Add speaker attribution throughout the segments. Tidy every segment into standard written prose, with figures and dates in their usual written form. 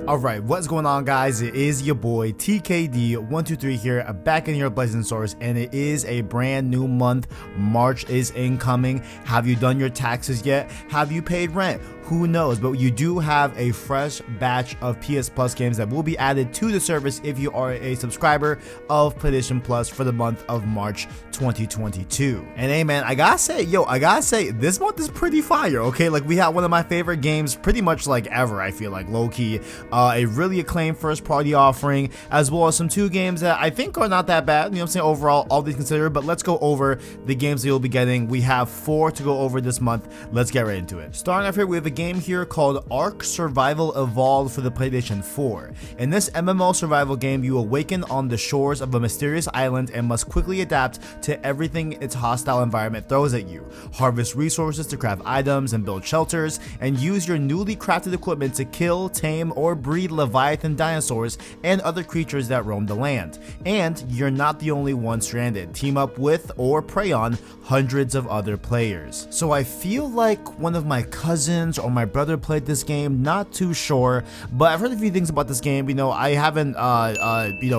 Speaker 1: Alright, what's going on, guys? It is your boy TKD123 here, back in your blazing source, and it is a brand new month. March is incoming. Have you done your taxes yet? Have you paid rent? Who knows, but you do have a fresh batch of PS Plus games that will be added to the service if you are a subscriber of PlayStation Plus for the month of March 2022. And hey man, I gotta say, this month is pretty fire, okay? Like, we have one of my favorite games pretty much like ever, I feel like, low-key. A really acclaimed first party offering, as well as some two games that I think are not that bad, you know what I'm saying, overall, all these considered. But let's go over the games that you'll be getting. We have 4 to go over this month. Let's get right into it. Starting off here, we have a game here called Ark Survival Evolved for the PlayStation 4. In this MMO survival game, you awaken on the shores of a mysterious island and must quickly adapt to everything its hostile environment throws at you. Harvest resources to craft items and build shelters, and use your newly crafted equipment to kill, tame, or breed leviathan dinosaurs and other creatures that roam the land. And you're not the only one stranded. Team up with or prey on hundreds of other players. So I feel like one of my cousins or my brother played this game, not too sure, but I've heard a few things about this game. You know, I haven't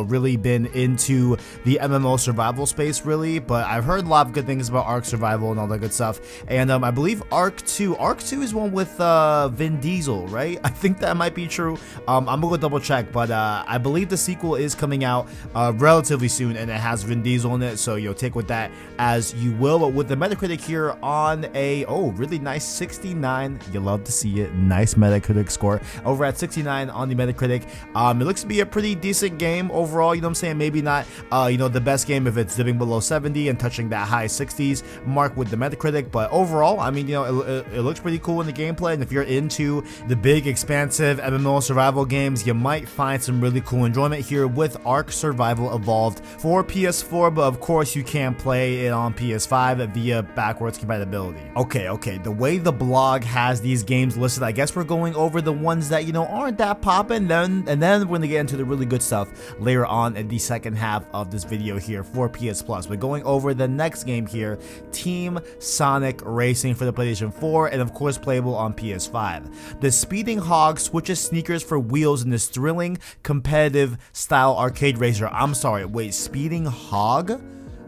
Speaker 1: really been into the MMO survival space really, but I've heard a lot of good things about Ark Survival and all that good stuff. And I believe Ark 2 is one with Vin Diesel, right? I think that might be true. I'm gonna go double check, but I believe the sequel is coming out relatively soon, and it has Vin Diesel in it, so you'll take with that as you will. But with the Metacritic here on a really nice 69, you love to see it, nice Metacritic score over at 69 on the Metacritic. It looks to be a pretty decent game overall, you know what I'm saying? Maybe not the best game if it's dipping below 70 and touching that high 60s mark with the Metacritic, but overall, I mean, it looks pretty cool in the gameplay, and if you're into the big expansive MMO survival games, you might find some really cool enjoyment here with Ark Survival Evolved for PS4, but of course you can play it on PS5 via backwards compatibility. Okay, the way the blog has these games listed, I guess we're going over the ones that, aren't that poppin', and then we're gonna get into the really good stuff later on in the second half of this video here for PS Plus. We're going over the next game here, Team Sonic Racing for the PlayStation 4, and of course playable on PS5. The speeding hog switches sneakers for wheels in this thrilling, competitive style arcade racer. I'm sorry, wait, speeding hog?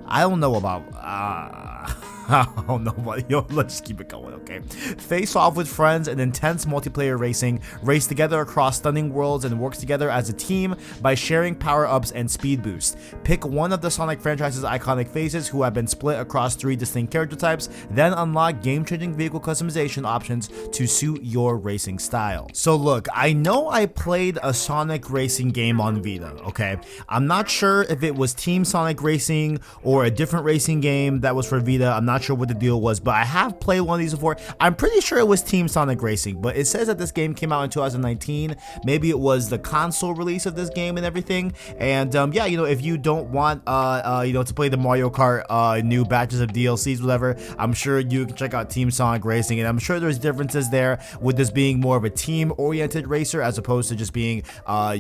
Speaker 1: I don't know about, I don't know, but let's just keep it going, okay? Face off with friends in intense multiplayer racing, race together across stunning worlds, and works together as a team by sharing power-ups and speed boosts. Pick one of the Sonic franchise's iconic faces who have been split across 3 distinct character types, then unlock game-changing vehicle customization options to suit your racing style. So look, I know I played a Sonic racing game on Vita, okay? I'm not sure if it was Team Sonic Racing or a different racing game that was for Vita. I'm not sure what the deal was, but I have played one of these before. I'm pretty sure it was Team Sonic Racing, but it says that this game came out in 2019. Maybe it was the console release of this game and everything. And yeah, if you don't want to play the Mario Kart new batches of DLCs, whatever, I'm sure you can check out Team Sonic Racing, and I'm sure there's differences there with this being more of a team-oriented racer as opposed to just being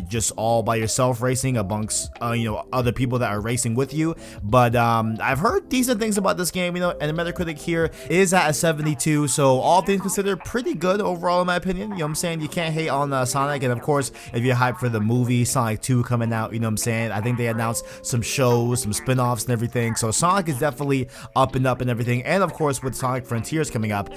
Speaker 1: just all by yourself racing amongst other people that are racing with you. But I've heard decent things about this game, and the Metacritic here is at a 72, so all things considered, pretty good overall in my opinion. You know what I'm saying? You can't hate on Sonic, and of course, if you're hyped for the movie Sonic 2 coming out, you know what I'm saying? I think they announced some shows, some spin-offs and everything, so Sonic is definitely up and everything. And of course, with Sonic Frontiers coming up,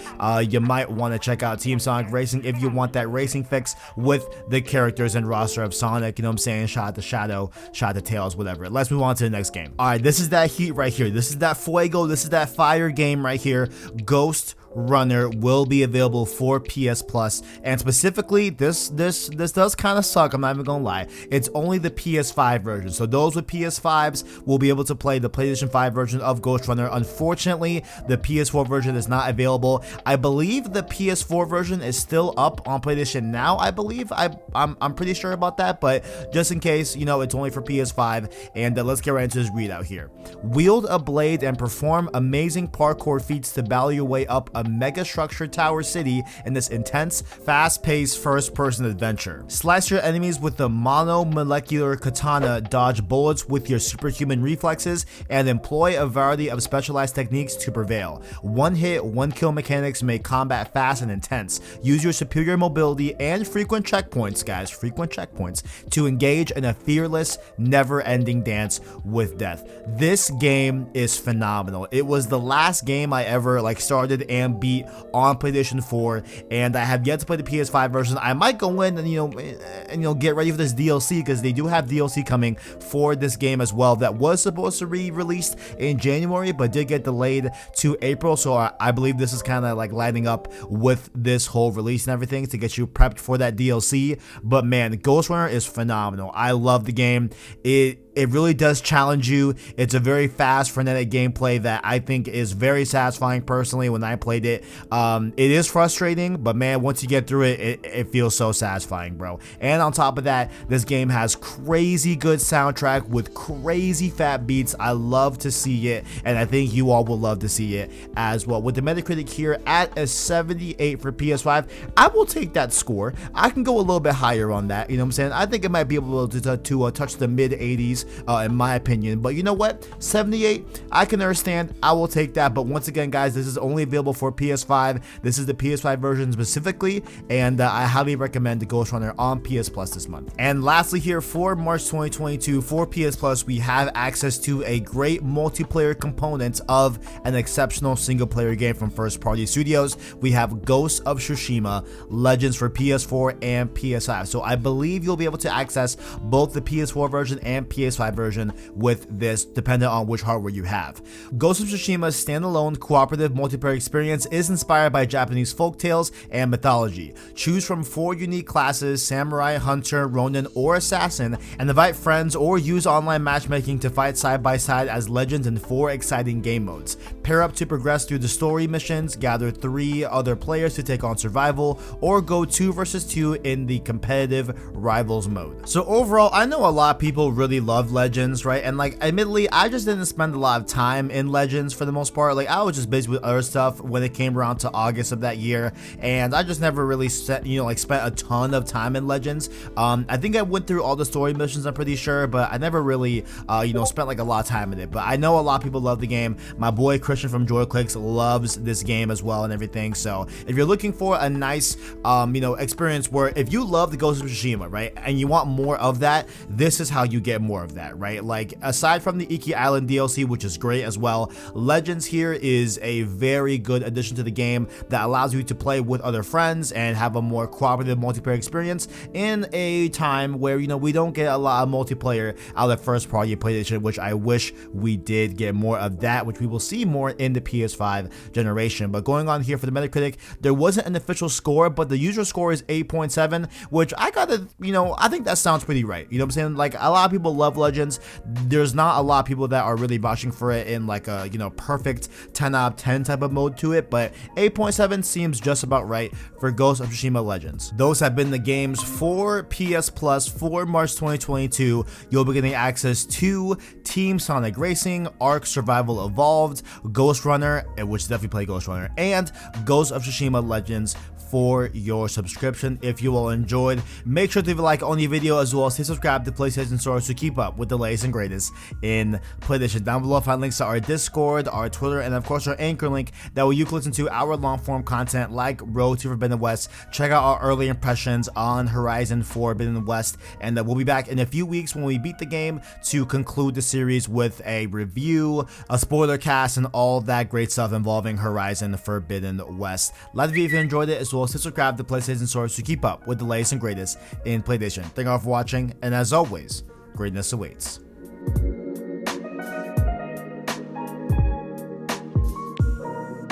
Speaker 1: you might want to check out Team Sonic Racing if you want that racing fix with the characters and roster of Sonic, you know what I'm saying? Shot at the Shadow, shot at the Tails, whatever. Let's move on to the next game. Alright, this is that heat right here. This is that fuego. This is that fire game right here. Ghostrunner will be available for PS Plus, and specifically this does kind of suck, I'm not even gonna lie. It's only the PS5 version, so those with PS5s will be able to play the PlayStation 5 version of Ghostrunner. Unfortunately, the PS4 version is not available. I believe the PS4 version is still up on PlayStation Now, I believe. I'm pretty sure about that, but just in case, it's only for PS5. And let's get right into this readout here. Wield a blade and perform amazing parkour feats to battle your way up a a mega structured tower city in this intense, fast-paced first-person adventure. Slice your enemies with the monomolecular katana, dodge bullets with your superhuman reflexes, and employ a variety of specialized techniques to prevail. One hit, one kill mechanics make combat fast and intense. Use your superior mobility and frequent checkpoints, guys, frequent checkpoints, to engage in a fearless, never-ending dance with death. This game is phenomenal. It was the last game I ever started and beat on PlayStation 4, and I have yet to play the PS5 version. I might go in and get ready for this DLC, because they do have DLC coming for this game as well that was supposed to be released in January but did get delayed to April. So I believe this is kind of lining up with this whole release and everything to get you prepped for that DLC. But man, Ghostrunner is phenomenal. I love the game. It really does challenge you. It's a very fast, frenetic gameplay that I think is very satisfying personally when I played it. It is frustrating, but man, once you get through it, it feels so satisfying, bro. And on top of that, this game has crazy good soundtrack with crazy fat beats. I love to see it, and I think you all will love to see it as well. With the Metacritic here at a 78 for PS5, I will take that score. I can go a little bit higher on that, you know what I'm saying? I think it might be able to touch the mid 80s. In my opinion, but you know what, 78, I can understand. I will take that. But once again, guys, this is only available for PS5. This is the PS5 version specifically, and I highly recommend the Ghostrunner on PS Plus this month. And lastly here, for March 2022 for PS Plus, we have access to a great multiplayer component of an exceptional single player game from first party studios. We have Ghost of Tsushima Legends for PS4 and PS5. So I believe you'll be able to access both the PS4 version and PS5 version with this, depending on which hardware you have. Ghost of Tsushima's standalone cooperative multiplayer experience is inspired by Japanese folktales and mythology. Choose from 4 unique classes: samurai, hunter, ronin, or assassin, and invite friends or use online matchmaking to fight side by side as legends in 4 exciting game modes. Pair up to progress through the story missions, gather 3 other players to take on survival, or go 2 versus 2 in the competitive rivals mode. So overall, I know a lot of people really love Legends, right? And admittedly, I just didn't spend a lot of time in Legends for the most part. I was just busy with other stuff when it came around to August of that year, and I just never really spent a ton of time in Legends. I think I went through all the story missions, I'm pretty sure, but I never really spent a lot of time in it. But I know a lot of people love the game. My boy Christian from JoyClicks loves this game as well and everything. So if you're looking for a nice experience where if you love the Ghost of Tsushima, right, and you want more of that, this is how you get more of that, right? Aside from the Iki Island DLC, which is great as well, Legends here is a very good addition to the game that allows you to play with other friends and have a more cooperative multiplayer experience in a time where we don't get a lot of multiplayer out of first party PlayStation, which I wish we did get more of that, which we will see more in the PS5 generation. But going on here for the Metacritic, there wasn't an official score, but the user score is 8.7, which I gotta, I think that sounds pretty right. You know what I'm saying? A lot of people love Legends. There's not a lot of people that are really vouching for it in a perfect 10 out of 10 type of mode to it, but 8.7 seems just about right for Ghost of Tsushima Legends. Those have been the games for PS Plus for March 2022. You'll be getting access to Team Sonic Racing, Ark Survival Evolved, Ghostrunner, which definitely play Ghostrunner, and Ghost of Tsushima Legends for your subscription. If you all enjoyed, make sure to leave a like on the video, as well as hit subscribe to PlayStation Source to keep up with the latest and greatest in PlayStation. Down below, find links to our Discord, our Twitter, and of course our Anchor link that will you can listen to our long form content like Road to Forbidden West. Check out our early impressions on Horizon Forbidden West, and we'll be back in a few weeks when we beat the game to conclude the series with a review, a spoiler cast, and all that great stuff involving Horizon Forbidden West. Let me know if you enjoyed it, as well as subscribe to PlayStation Source to keep up with the latest and greatest in PlayStation. Thank you all for watching, and as always, greatness awaits.